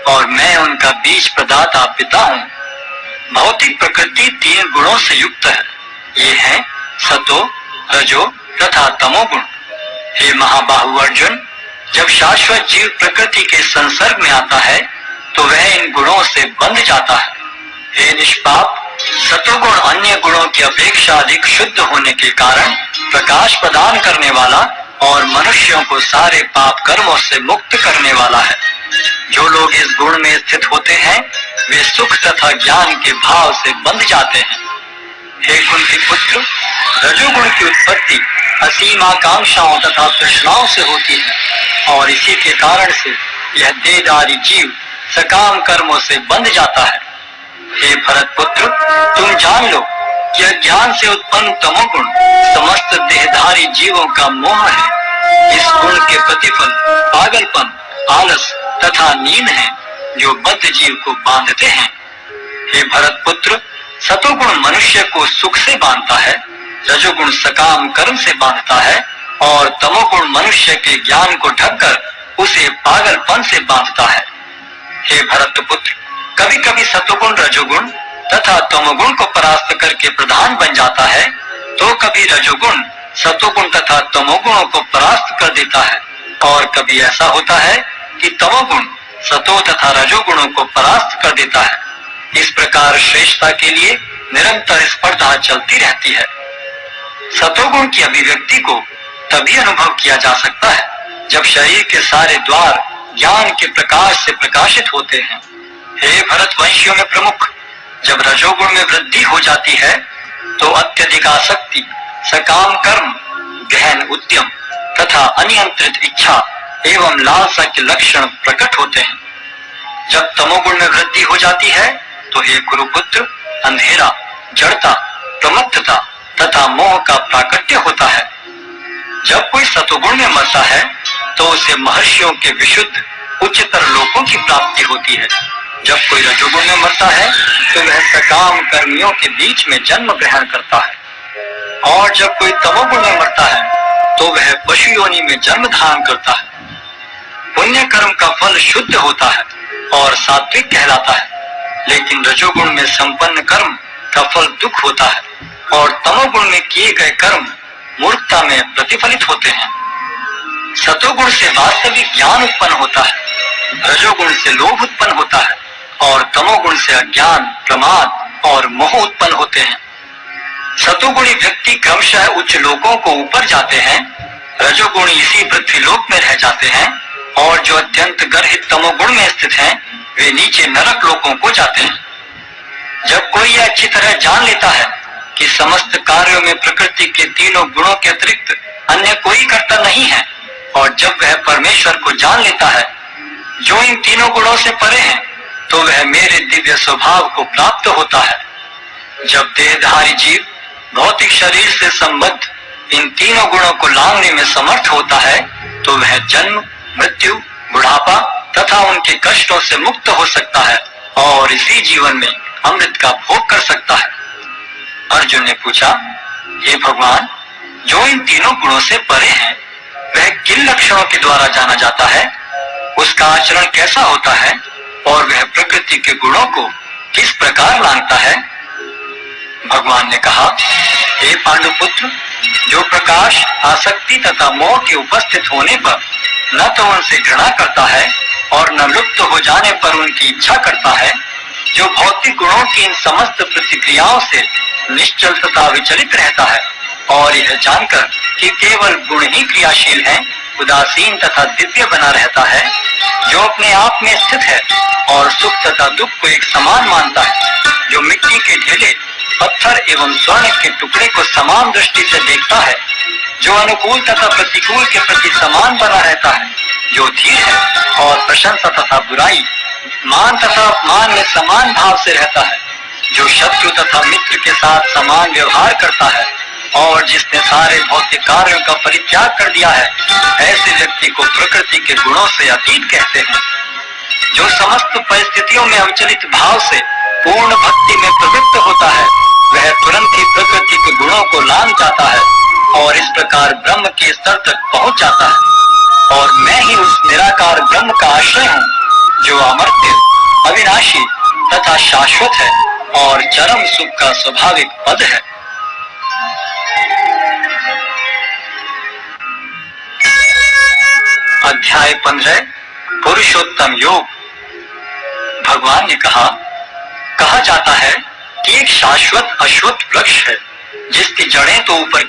और मैं उनका बीज प्रदाता पिता हूँ। भौतिक प्रकृति 3 गुणों से युक्त है। ये हैं सतो, रजो तथा तमोगुण। हे महाबाहु अर्जुन, जब शाश्वत जीव प्रकृति के संसर्ग में आता है तो वह इन गुणों से बंध जाता है। हे निष्पाप, सतोगुण अन्य गुणों की अपेक्षा अधिक शुद्ध होने के कारण प्रकाश प्रदान करने वाला और मनुष्यों को सारे पाप कर्मों से मुक्त करने वाला है। जो लोग इस गुण में स्थित होते हैं वे सुख तथा ज्ञान के भाव से बंध जाते हैं। हे कुंती पुत्र, रजोगुण की उत्पत्ति असीम आकांक्षाओं तथा तृष्णाओं से होती है और इसी के कारण से यह देहधारी जीव सकाम कर्मों से बंध जाता है। हे भरत पुत्र, तुम जान लो कि अज्ञान से उत्पन्न तमोगुण समस्त देहधारी जीवों का मोह है। इस गुण के प्रतिफल पागलपन, आलस तथा नींद है जो बद्ध जीव को बांधते हैं। हे भरत पुत्र, सतोगुण मनुष्य को सुख से बांधता है, रजोगुण सकाम कर्म से बांधता है और तमोगुण मनुष्य के ज्ञान को ढककर उसे पागलपन से बांधता है। हे भरत पुत्र, कभी कभी सतोगुण रजोगुण तथा तमोगुण को परास्त करके प्रधान बन जाता है तो कभी रजोगुण सतोगुण तथा तमोगुणों को परास्त कर देता है और कभी ऐसा होता है कि तमोगुण सतो तथा रजोगुणों को परास्त कर देता है। इस प्रकार श्रेष्ठता के लिए निरंतर स्पर्धा चलती रहती है। सतोगुण की अभिव्यक्ति को तभी अनुभव किया जा सकता है जब शरीर के सारे द्वार ज्ञान के प्रकाश से प्रकाशित होते हैं। हे भरतवंशियों में प्रमुख, जब रजोगुण में वृद्धि हो जाती है तो अत्यधिक आसक्ति, सकाम कर्म, गहन उद्यम तथा अनियंत्रित इच्छा एवं लालसा के लक्षण प्रकट होते हैं। जब तमोगुण में वृद्धि हो जाती है तो हे कुरुपुत्र, अंधेरा, जड़ता, प्रमत्तता तथा मोह का प्राकट्य होता है। जब कोई सतोगुण में मरता है तो उसे महर्षियों के विशुद्ध उच्चतर लोकों की प्राप्ति होती है। जब कोई रजोगुण में मरता है तो वह सकाम कर्मियों के बीच में जन्म ग्रहण करता है और जब कोई तमोगुण में मरता है तो वह पशु योनि में जन्म धारण करता है। पुण्य कर्म का फल शुद्ध होता है और सात्विक कहलाता है, लेकिन रजोगुण में संपन्न कर्म का फल दुख होता है और तमोगुण में किए गए कर्म मूर्खता में प्रतिफलित होते हैं। सतोगुण से वास्तविक ज्ञान उत्पन्न होता है, रजोगुण से लोभ उत्पन्न होता है और तमोगुण से अज्ञान, प्रमाद और मोह उत्पन्न होते हैं। सतोगुणी व्यक्ति क्रमशः उच्च लोकों को ऊपर जाते हैं, रजोगुणी इसी पृथ्वी लोक में रह जाते हैं और जो अत्यंत गर्हित तमोगुण में स्थित हैं वे नीचे नरक लोकों को जाते हैं। जब कोई यह अच्छी तरह जान लेता है कि समस्त कार्यों में प्रकृति के तीनों गुणों के अतिरिक्त अन्य कोई कर्ता नहीं है और जब वह परमेश्वर को जान लेता है जो इन तीनों गुणों से परे है तो वह मेरे दिव्य स्वभाव को प्राप्त होता है। जब देहधारी जीव भौतिक शरीर से संबद्ध इन तीनों गुणों को लांघने में समर्थ होता है तो वह जन्म, मृत्यु, बुढ़ापा तथा उनके कष्टों से मुक्त हो सकता है और इसी जीवन में अमृत का भोग कर सकता है। अर्जुन ने पूछा, हे भगवान, जो इन तीनों गुणों से परे है वह किन लक्षणों के द्वारा जाना जाता है, उसका आचरण कैसा होता है और वह प्रकृति के गुणों को किस प्रकार लांघता है? भगवान ने कहा, हे पांडुपुत्र, जो प्रकाश, आसक्ति तथा मोह के उपस्थित होने पर न तो उनसे घृणा करता है और न लुप्त हो जाने पर उनकी इच्छा करता है, जो भौतिक गुणों की इन समस्त प्रतिक्रियाओं से निश्चल तथा विचलित रहता है और यह जानकर कि केवल गुण ही क्रियाशील हैं, उदासीन तथा दिव्य बना रहता है, जो अपने आप में स्थित है और सुख तथा दुख को एक समान मानता है, जो मिट्टी के ढेले, पत्थर एवं स्वर्ण के टुकड़े को समान दृष्टि से देखता है, जो अनुकूल तथा प्रतिकूल के प्रति समान बना रहता है, जो धीर है और प्रशंसा तथा बुराई, मान तथा अपमान में समान भाव से रहता है, जो शत्रु तथा मित्र के साथ समान व्यवहार करता है और जिसने सारे भौतिक कार्यों का परित्याग कर दिया है, ऐसे व्यक्ति को प्रकृति के गुणों से अतीत कहते हैं। जो समस्त परिस्थितियों में अविचलित भाव से पूर्ण भक्ति में प्रवृत्त होता है, वह तुरंत ही प्रकृति के गुणों को लांघ जाता है और इस प्रकार ब्रह्म के स्तर तक पहुंच जाता है। और मैं ही उस निराकार ब्रह्म का आश्रय हूँ जो अमर्त्य, अविनाशी तथा शाश्वत है और चरम सुख का स्वाभाविक पद है। अध्याय 15 पुरुषोत्तम योग। भगवान ने कहा जाता है कि एक शाश्वत अश्वत्थ वृक्ष है जिसकी जड़ें तो ऊपर